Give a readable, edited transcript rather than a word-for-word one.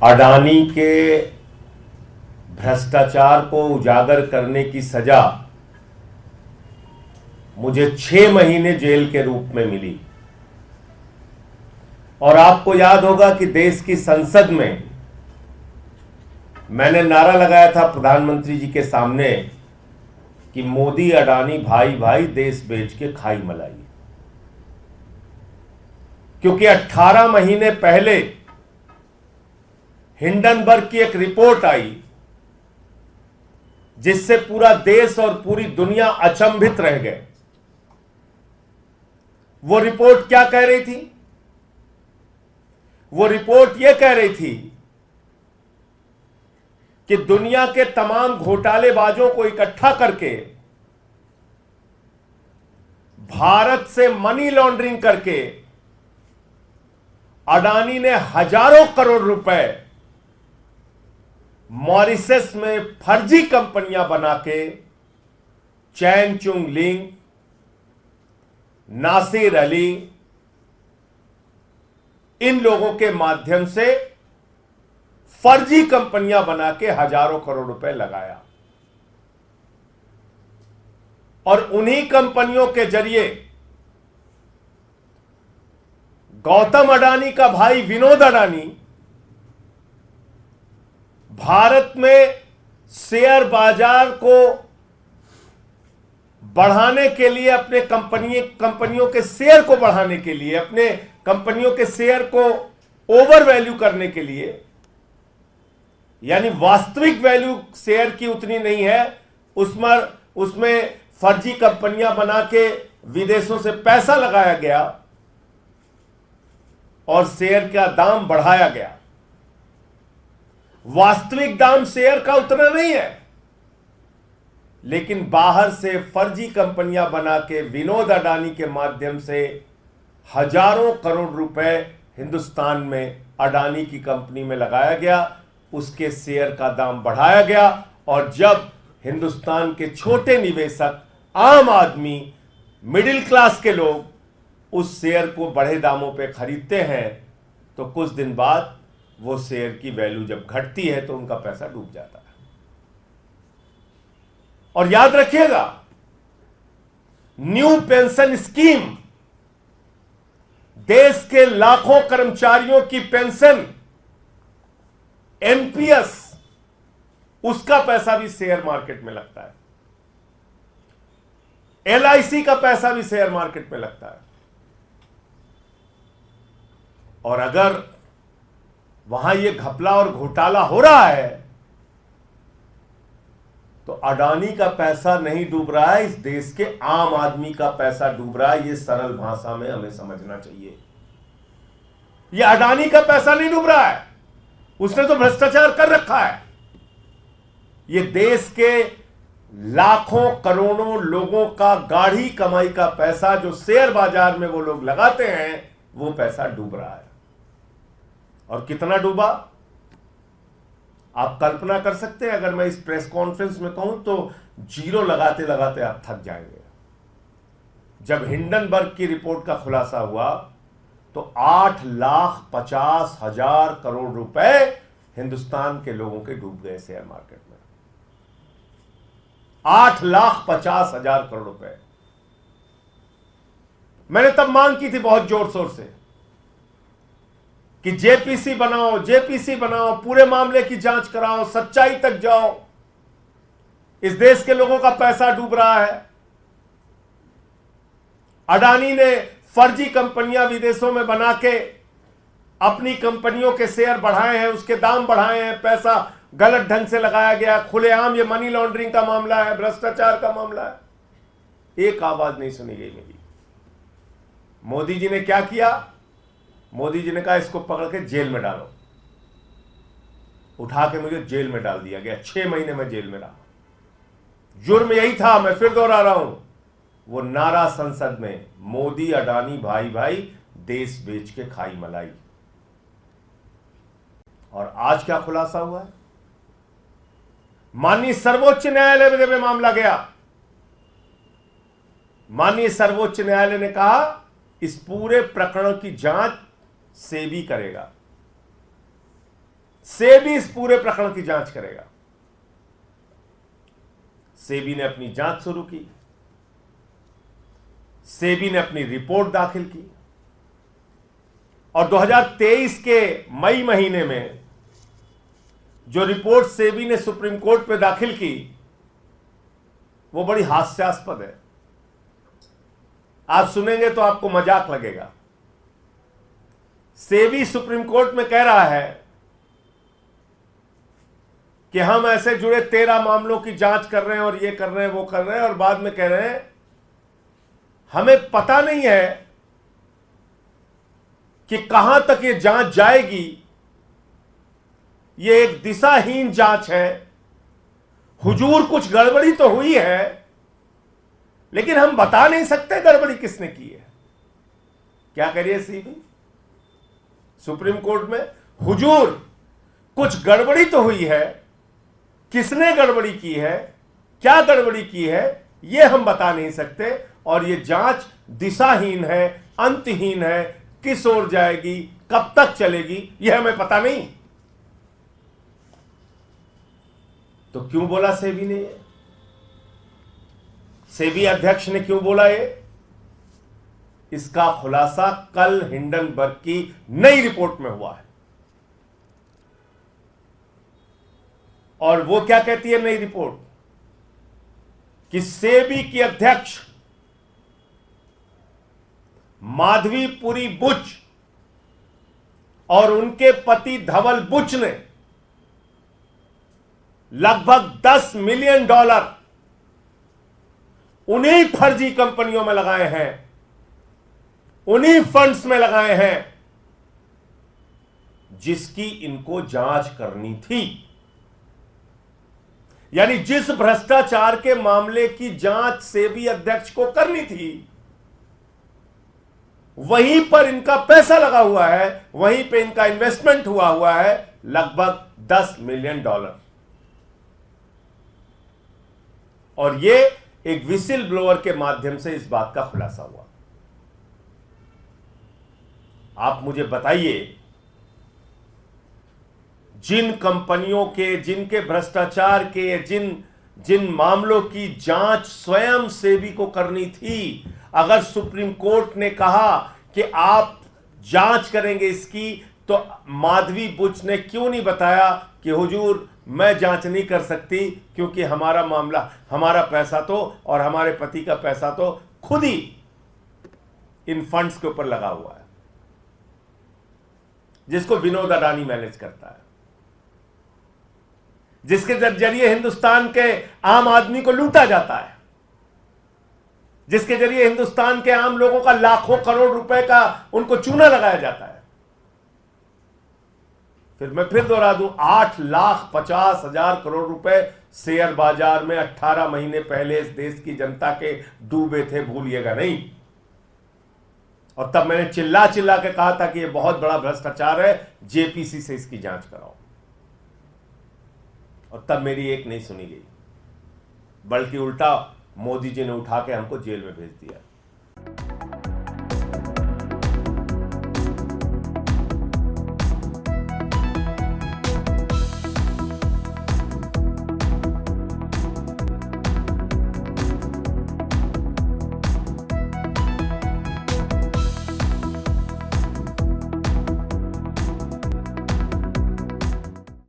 अडानी के भ्रष्टाचार को उजागर करने की सजा मुझे 6 महीने जेल के रूप में मिली। और आपको याद होगा कि देश की संसद में मैंने नारा लगाया था प्रधानमंत्री जी के सामने कि मोदी अडानी भाई भाई देश बेच के खाई मलाई। क्योंकि 18 महीने पहले हिंडनबर्ग की एक रिपोर्ट आई जिससे पूरा देश और पूरी दुनिया अचंभित रह गए। वो रिपोर्ट क्या कह रही थी? वो रिपोर्ट यह कह रही थी कि दुनिया के तमाम घोटालेबाजों को इकट्ठा करके भारत से मनी लॉन्ड्रिंग करके अडानी ने हजारों करोड़ रुपए मॉरिशस में फर्जी कंपनियां बना के चैन चुंग लिंग, नासिर अली, इन लोगों के माध्यम से फर्जी कंपनियां बना के हजारों करोड़ रुपए लगाया। और उन्हीं कंपनियों के जरिए गौतम अडानी का भाई विनोद अडानी भारत में शेयर बाजार को बढ़ाने के लिए, अपने कंपनियों के शेयर को बढ़ाने के लिए, अपने कंपनियों के शेयर को ओवर वैल्यू करने के लिए, यानी वास्तविक वैल्यू शेयर की उतनी नहीं है, उसमें फर्जी कंपनियां बना के विदेशों से पैसा लगाया गया और शेयर का दाम बढ़ाया गया। वास्तविक दाम शेयर का उतना नहीं है, लेकिन बाहर से फर्जी कंपनियां बना के विनोद अडानी के माध्यम से हजारों करोड़ रुपए हिंदुस्तान में अडानी की कंपनी में लगाया गया, उसके शेयर का दाम बढ़ाया गया। और जब हिंदुस्तान के छोटे निवेशक, आम आदमी, मिडिल क्लास के लोग उस शेयर को बढ़े दामों पे खरीदते हैं तो कुछ दिन बाद वो शेयर की वैल्यू जब घटती है तो उनका पैसा डूब जाता है। और याद रखिएगा, न्यू पेंशन स्कीम, देश के लाखों कर्मचारियों की पेंशन, एनपीएस, उसका पैसा भी शेयर मार्केट में लगता है। एलआईसी का पैसा भी शेयर मार्केट में लगता है। और अगर वहां यह घपला और घोटाला हो रहा है तो अडानी का पैसा नहीं डूब रहा है, इस देश के आम आदमी का पैसा डूब रहा है। यह सरल भाषा में हमें समझना चाहिए। यह अडानी का पैसा नहीं डूब रहा है, उसने तो भ्रष्टाचार कर रखा है। यह देश के लाखों करोड़ों लोगों का गाढ़ी कमाई का पैसा जो शेयर बाजार में वो लोग लगाते हैं, वो पैसा डूब रहा है। और कितना डूबा आप कल्पना कर सकते हैं? अगर मैं इस प्रेस कॉन्फ्रेंस में कहूं तो जीरो लगाते लगाते आप थक जाएंगे। जब हिंडनबर्ग की रिपोर्ट का खुलासा हुआ तो 8,50,000 करोड़ रुपए हिंदुस्तान के लोगों के डूब गए शेयर मार्केट में। 8,50,000 करोड़ रुपए। मैंने तब मांग की थी बहुत जोर शोर से कि जेपीसी बनाओ, जेपीसी बनाओ, पूरे मामले की जांच कराओ, सच्चाई तक जाओ। इस देश के लोगों का पैसा डूब रहा है। अडानी ने फर्जी कंपनियां विदेशों में बना के अपनी कंपनियों के शेयर बढ़ाए हैं, उसके दाम बढ़ाए हैं, पैसा गलत ढंग से लगाया गया। खुलेआम ये मनी लॉन्ड्रिंग का मामला है, भ्रष्टाचार का मामला है। एक आवाज नहीं सुनी गई मेरी। मोदी जी ने क्या किया? मोदी जी ने कहा इसको पकड़ के जेल में डालो। उठा के मुझे जेल में डाल दिया गया। 6 महीने में जेल में रहा। जुर्म यही था, मैं फिर दोहरा रहा हूं, वो नारा संसद में, मोदी अडानी भाई भाई देश बेच के खाई मलाई। और आज क्या खुलासा हुआ है? माननीय सर्वोच्च न्यायालय में जब मामला गया, माननीय सर्वोच्च न्यायालय ने कहा इस पूरे प्रकरण की जांच सेबी करेगा। सेबी इस पूरे प्रकरण की जांच करेगा। सेबी ने अपनी जांच शुरू की, सेबी ने अपनी रिपोर्ट दाखिल की और 2023 के मई महीने में जो रिपोर्ट सेबी ने सुप्रीम कोर्ट में दाखिल की वो बड़ी हास्यास्पद है। आप सुनेंगे तो आपको मजाक लगेगा। सेबी सुप्रीम कोर्ट में कह रहा है कि हम ऐसे जुड़े 13 मामलों की जांच कर रहे हैं और ये कर रहे हैं वो कर रहे हैं, और बाद में कह रहे हैं हमें पता नहीं है कि कहां तक ये जांच जाएगी, ये एक दिशाहीन जांच है। हुजूर कुछ गड़बड़ी तो हुई है, लेकिन हम बता नहीं सकते गड़बड़ी किसने की है। क्या करिए सीबी सुप्रीम कोर्ट में, हुजूर कुछ गड़बड़ी तो हुई है, किसने गड़बड़ी की है, क्या गड़बड़ी की है, यह हम बता नहीं सकते, और यह जांच दिशाहीन है, अंतहीन है, किस ओर जाएगी, कब तक चलेगी, यह हमें पता नहीं। तो क्यों बोला सेबी ने? सेबी अध्यक्ष ने क्यों बोला ये? इसका खुलासा कल हिंडनबर्ग की नई रिपोर्ट में हुआ है। और वो क्या कहती है नई रिपोर्ट? कि सेबी की अध्यक्ष माधवीपुरी बुच और उनके पति धवल बुच ने लगभग $10 मिलियन उन्हीं फर्जी कंपनियों में लगाए हैं, उन्हीं फंड्स में लगाए हैं जिसकी इनको जांच करनी थी। यानी जिस भ्रष्टाचार के मामले की जांच सेबी अध्यक्ष को करनी थी, वहीं पर इनका पैसा लगा हुआ है, वहीं पे इनका इन्वेस्टमेंट हुआ है लगभग $10 मिलियन। और ये एक विसिल ब्लोअर के माध्यम से इस बात का खुलासा हुआ। आप मुझे बताइए, जिन कंपनियों के, जिनके भ्रष्टाचार के, जिन मामलों की जांच स्वयं सेबी को करनी थी, अगर सुप्रीम कोर्ट ने कहा कि आप जांच करेंगे इसकी, तो माधवी बुच ने क्यों नहीं बताया कि हुजूर मैं जांच नहीं कर सकती, क्योंकि हमारा मामला, हमारा पैसा तो और हमारे पति का पैसा तो खुद ही इन फंड्स के ऊपर लगा हुआ है, जिसको विनोद अडानी मैनेज करता है, जिसके जरिए हिंदुस्तान के आम आदमी को लूटा जाता है, जिसके जरिए हिंदुस्तान के आम लोगों का लाखों करोड़ रुपए का उनको चूना लगाया जाता है। फिर मैं फिर दोहरा दूं, 8,50,000 करोड़ रुपए शेयर बाजार में 18 महीने पहले इस देश की जनता के डूबे थे, भूलिएगा नहीं। और तब मैंने चिल्ला चिल्ला के कहा था कि यह बहुत बड़ा भ्रष्टाचार है, जेपीसी से इसकी जांच कराओ। और तब मेरी एक नहीं सुनी गई, बल्कि उल्टा मोदी जी ने उठा के हमको जेल में भेज दिया।